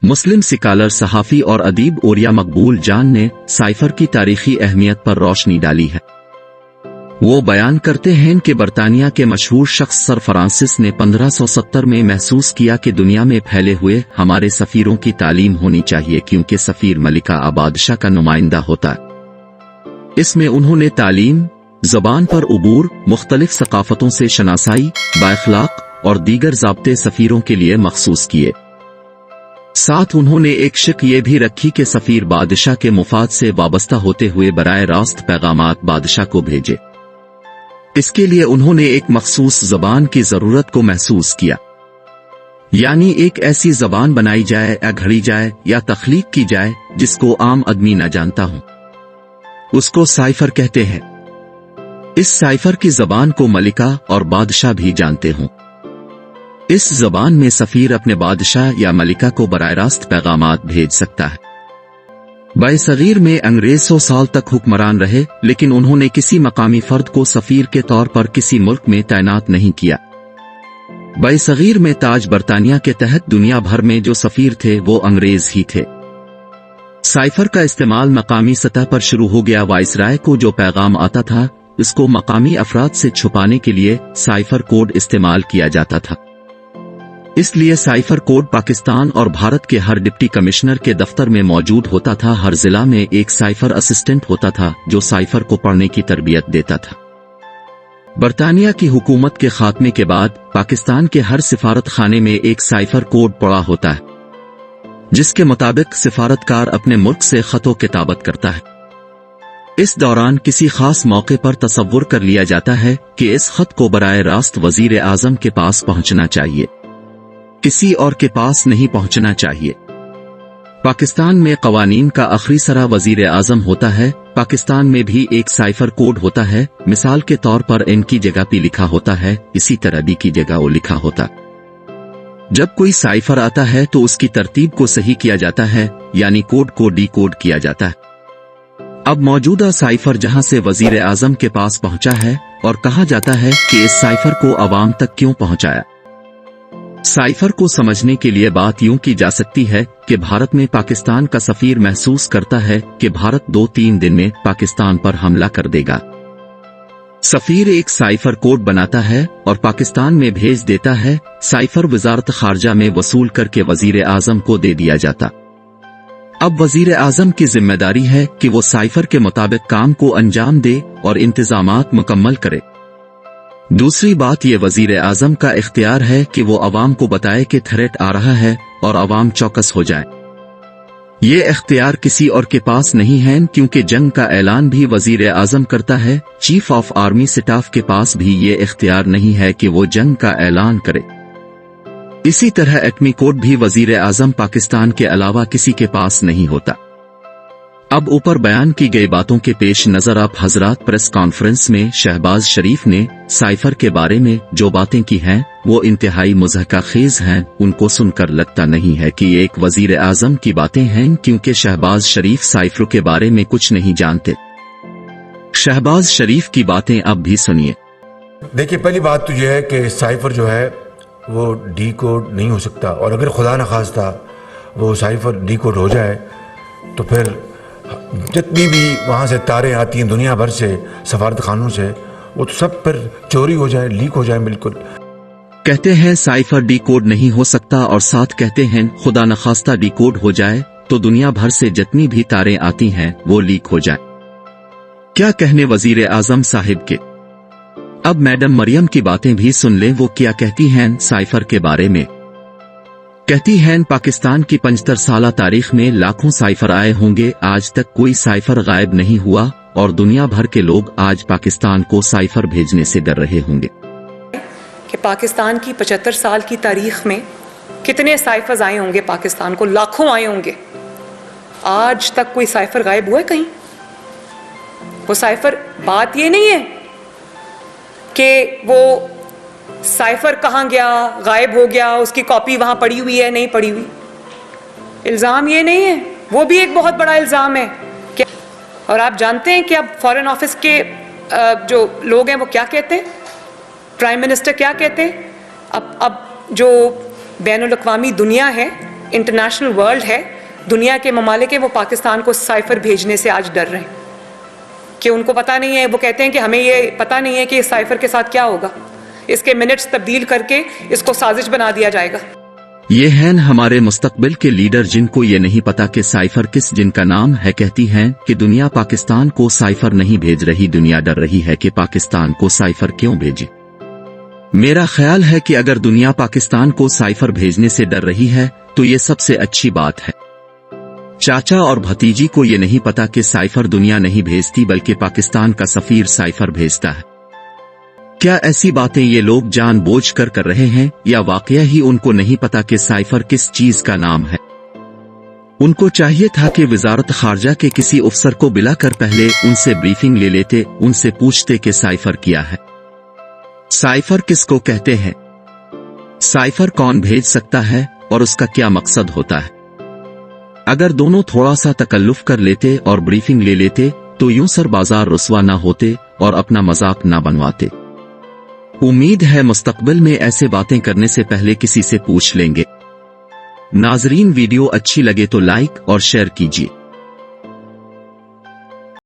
मुस्लिम सिकालर सहाफ़ी और अदीब ओरिया मकबूल जान ने साइफर की तारीखी अहमियत पर रोशनी डाली है। वो बयान करते हैं कि बरतानिया के मशहूर शख्स सर फ्रांसिस ने 1570 में महसूस किया कि दुनिया में फैले हुए हमारे सफ़ीरों की तालीम होनी चाहिए, क्योंकि सफ़ीर मलिका बादशाह का नुमाइंदा होता है। इसमें उन्होंने तालीम, ज़बान पर उबूर, मुख्तलिफ सकाफ़तों से शनासाई, बाइखलाक और दीगर ज़ाब्ते सफ़ीरों के लिए मखसूस किए। साथ उन्होंने एक शिक ये भी रखी कि सफ़ीर बादशाह के मुफाद से वाबस्ता होते हुए बराए रास्त पैगामात बादशाह को भेजे। इसके लिए उन्होंने एक मखसूस ज़बान की ज़रूरत को महसूस किया, यानी एक ऐसी ज़बान बनाई जाए या घड़ी जाए या तख्लीक की जाए जिसको आम आदमी न जानता हो। उसको साइफर कहते हैं। इस साइफर की ज़बान को मलिका और बादशाह भी जानते हों। इस ज़बान में सफ़ीर अपने बादशाह या मलिका को बराह रास्त पैगामात भेज सकता है। बरसगीर में अंग्रेज 100 साल तक हुक्मरान रहे, लेकिन उन्होंने किसी मकामी फर्द को सफ़ीर के तौर पर किसी मुल्क में तैनात नहीं किया। बरसगीर में ताज बरतानिया के तहत दुनिया भर में जो सफ़ीर थे वो अंग्रेज ही थे। साइफर का इस्तेमाल मकामी सतह पर शुरू हो गया। वाइसराय को जो पैगाम आता था उसको मकामी अफराद से छुपाने के लिए साइफर कोड इस्तेमाल किया जाता था। इसलिए साइफर कोड पाकिस्तान और भारत के हर डिप्टी कमिश्नर के दफ्तर में मौजूद होता था। हर जिला में एक साइफर असिस्टेंट होता था जो साइफर को पढ़ने की तरबियत देता था। बरतानिया की हुकूमत के खात्मे के बाद पाकिस्तान के हर सिफारत खाने में एक साइफर कोड पड़ा होता है, जिसके मुताबिक सिफारतकार अपने मुल्क से खतो किताबत करता है। इस दौरान किसी खास मौके पर तसव्वुर कर लिया जाता है कि इस खत को बराए रास्त वजीर आजम के पास पहुंचना चाहिए, किसी और के पास नहीं पहुंचना चाहिए। पाकिस्तान में कवानीन का आखिरी सरा वजीर आजम होता है। पाकिस्तान में भी एक साइफर कोड होता है। मिसाल के तौर पर एन की जगह पी लिखा होता है, इसी तरह डी की जगह ओ लिखा होता। जब कोई साइफर आता है तो उसकी तरतीब को सही किया जाता है, यानी कोड को डी कोड किया जाता है। अब मौजूदा साइफर जहां से वजीर आजम के पास पहुंचा है और कहा जाता है कि इस साइफर को अवाम तक क्यों पहुंचाया। साइफर को समझने के लिए बात यूं की जा सकती है कि भारत में पाकिस्तान का सफीर महसूस करता है कि भारत 2-3 दिन में पाकिस्तान पर हमला कर देगा। सफीर एक साइफर कोड बनाता है और पाकिस्तान में भेज देता है। साइफर वजारत खारजा में वसूल करके वजीर आजम को दे दिया जाता। अब वजीर आजम की जिम्मेदारी है कि वो साइफर के मुताबिक काम को अंजाम दे और इंतजामात मुकम्मल करे। दूसरी बात ये वजीर आजम का इख्तियार है कि वो अवाम को बताए कि थ्रेट आ रहा है और अवाम चौकस हो जाए। ये इख्तियार किसी और के पास नहीं है, क्योंकि जंग का ऐलान भी वजीर आजम करता है। चीफ ऑफ आर्मी स्टाफ के पास भी ये इख्तियार नहीं है कि वो जंग का ऐलान करे। इसी तरह एटमी कोड भी वजीर आजम पाकिस्तान के अलावा किसी के पास नहीं होता। अब ऊपर बयान की गई बातों के पेश नजर आप हजरात प्रेस कॉन्फ्रेंस में शहबाज शरीफ ने साइफर के बारे में जो बातें की हैं वो इंतहाई मुज़हकाखेज हैं। उनको सुनकर लगता नहीं है कि एक वजीर आजम की बातें हैं, क्योंकि शहबाज शरीफ साइफर के बारे में कुछ नहीं जानते। शहबाज शरीफ की बातें अब भी सुनिए। देखिए, पहली बात तो यह है कि साइफर जो है वो डी कोड नहीं हो सकता, और अगर खुदा न खास्ता वो साइफर डी कोड हो जाए तो फिर जितनी भी वहाँ से तारें आती हैं दुनिया भर से, सफारत खानों से, वो तो सब पर चोरी हो जाए, लीक हो जाए। बिल्कुल कहते हैं साइफर डी कोड नहीं हो सकता, और साथ कहते हैं खुदा न खास्ता डी कोड हो जाए तो दुनिया भर से जितनी भी तारें आती हैं वो लीक हो जाए। क्या कहने वजीर आजम साहिब के। अब मैडम मरियम की बातें भी सुन लें, वो क्या कहती हैं साइफर के बारे में। कहती हैं पाकिस्तान की 75 साला तारीख में लाखों साइफर आए होंगे, आज तक कोई साइफर गायब नहीं हुआ, और दुनिया भर के लोग आज पाकिस्तान को साइफर भेजने से डर रहे होंगे। कि पाकिस्तान की 75 साल की तारीख में कितने साइफर्स आए होंगे, पाकिस्तान को लाखों आए होंगे, आज तक कोई साइफर गायब हुआ है कहीं? वो साइफर, बात ये नहीं है कि वो साइफर कहाँ गया, गायब हो गया, उसकी कॉपी वहाँ पड़ी हुई है, नहीं पड़ी हुई। इल्ज़ाम ये नहीं है, वो भी एक बहुत बड़ा इल्ज़ाम है। क्या, और आप जानते हैं कि अब फॉरेन ऑफिस के जो लोग हैं वो क्या कहते हैं, प्राइम मिनिस्टर क्या कहते हैं, अब जो बैनुल अक़वामी दुनिया है इंटरनेशनल वर्ल्ड है, दुनिया के ममालिक हैं, वो पाकिस्तान को साइफर भेजने से आज डर रहे हैं कि उनको पता नहीं है, वो कहते हैं कि हमें ये पता नहीं है कि इस साइफर के साथ क्या होगा, इसके मिनट्स तब्दील करके इसको साजिश बना दिया जाएगा। ये हैं हमारे मुस्तकबिल के लीडर जिनको ये नहीं पता कि साइफर किस जिनका नाम है, कहती हैं कि दुनिया पाकिस्तान को साइफर नहीं भेज रही, दुनिया डर रही है कि पाकिस्तान को साइफर क्यों भेजे। मेरा ख्याल है कि अगर दुनिया पाकिस्तान को साइफर भेजने से डर रही है तो ये सबसे अच्छी बात है। चाचा और भतीजी को ये नहीं पता कि साइफर दुनिया नहीं भेजती बल्कि पाकिस्तान का सफीर साइफर भेजता है। क्या ऐसी बातें ये लोग जानबूझकर कर रहे हैं या वाकया ही उनको नहीं पता कि साइफर किस चीज का नाम है? उनको चाहिए था कि वजारत खारजा के किसी अफसर को बुलाकर पहले उनसे ब्रीफिंग ले लेते, उनसे पूछते कि साइफर क्या है, साइफर किसको कहते हैं, साइफर कौन भेज सकता है और उसका क्या मकसद होता है। अगर दोनों थोड़ा सा तकल्लुफ कर लेते और ब्रीफिंग ले लेते तो यूं सर बाजार रुसवा ना होते और अपना मजाक ना बनवाते। उम्मीद है मुस्तकबिल में ऐसे बातें करने से पहले किसी से पूछ लेंगे। नाजरीन, वीडियो अच्छी लगे तो लाइक और शेयर कीजिए।